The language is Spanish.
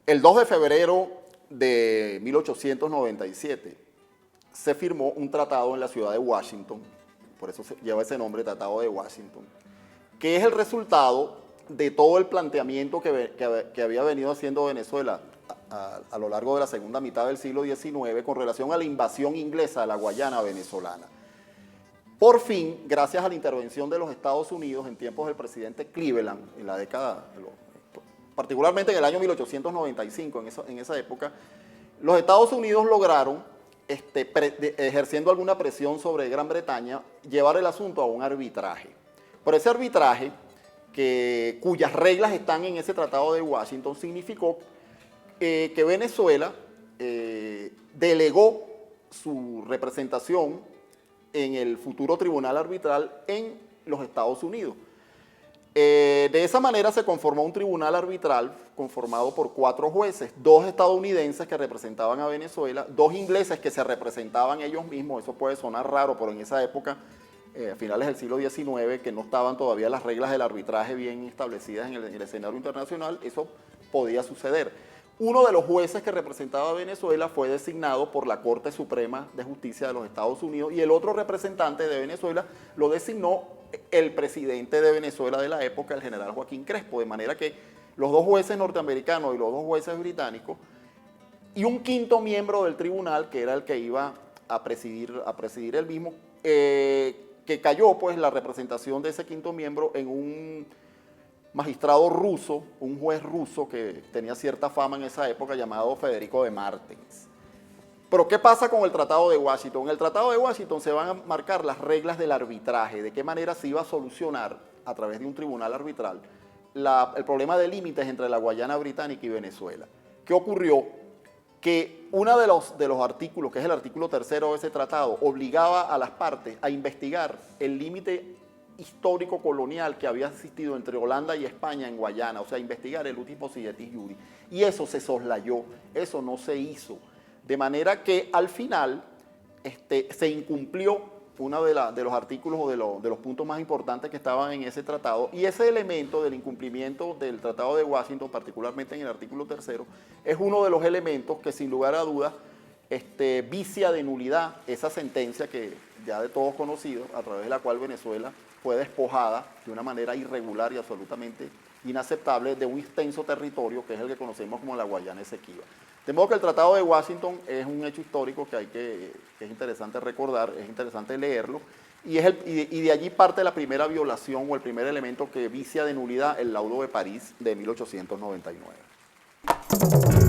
El 2 de febrero de 1897 se firmó un tratado en la ciudad de Washington, por eso lleva ese nombre, Tratado de Washington, que es el resultado de todo el planteamiento que había venido haciendo Venezuela a lo largo de la segunda mitad del siglo XIX con relación a la invasión inglesa de la Guayana venezolana. Por fin, gracias a la intervención de los Estados Unidos en tiempos del presidente Cleveland, en la década, particularmente en el año 1895, en esa época, los Estados Unidos lograron, ejerciendo alguna presión sobre Gran Bretaña, llevar el asunto a un arbitraje. Por ese arbitraje, cuyas reglas están en ese Tratado de Washington, significó que Venezuela delegó su representación en el futuro tribunal arbitral en los Estados Unidos. De esa manera se conformó un tribunal arbitral conformado por 4 jueces, 2 estadounidenses que representaban a Venezuela, 2 ingleses que se representaban ellos mismos. Eso puede sonar raro, pero en esa época, a finales del siglo XIX, que no estaban todavía las reglas del arbitraje bien establecidas en el escenario internacional, eso podía suceder. Uno de los jueces que representaba a Venezuela fue designado por la Corte Suprema de Justicia de los Estados Unidos y el otro representante de Venezuela lo designó el presidente de Venezuela de la época, el general Joaquín Crespo, de manera que los 2 jueces norteamericanos y los 2 jueces británicos y un 5º miembro del tribunal, que era el que iba a presidir el mismo, que cayó pues la representación de ese 5º miembro en un magistrado ruso, un juez ruso que tenía cierta fama en esa época, llamado Federico de Martens. Pero ¿qué pasa con el Tratado de Washington? En el Tratado de Washington se van a marcar las reglas del arbitraje, de qué manera se iba a solucionar a través de un tribunal arbitral el problema de límites entre la Guayana Británica y Venezuela. ¿Qué ocurrió? Que uno de los artículos, que es el artículo 3º de ese tratado, obligaba a las partes a investigar el límite histórico colonial que había existido entre Holanda y España en Guayana, o sea, investigar el utis possidetis iuri. Y eso se soslayó, eso no se hizo. De manera que al final se incumplió uno de los artículos o de los puntos más importantes que estaban en ese tratado, y ese elemento del incumplimiento del Tratado de Washington, particularmente en el artículo 3º, es uno de los elementos que sin lugar a dudas vicia de nulidad esa sentencia que ya de todos conocidos, a través de la cual Venezuela fue despojada de una manera irregular y absolutamente inaceptable de un extenso territorio que es el que conocemos como la Guayana Esequiba. De modo que el Tratado de Washington es un hecho histórico que es interesante recordar, es interesante leerlo, y de allí parte la primera violación o el primer elemento que vicia de nulidad el laudo de París de 1899.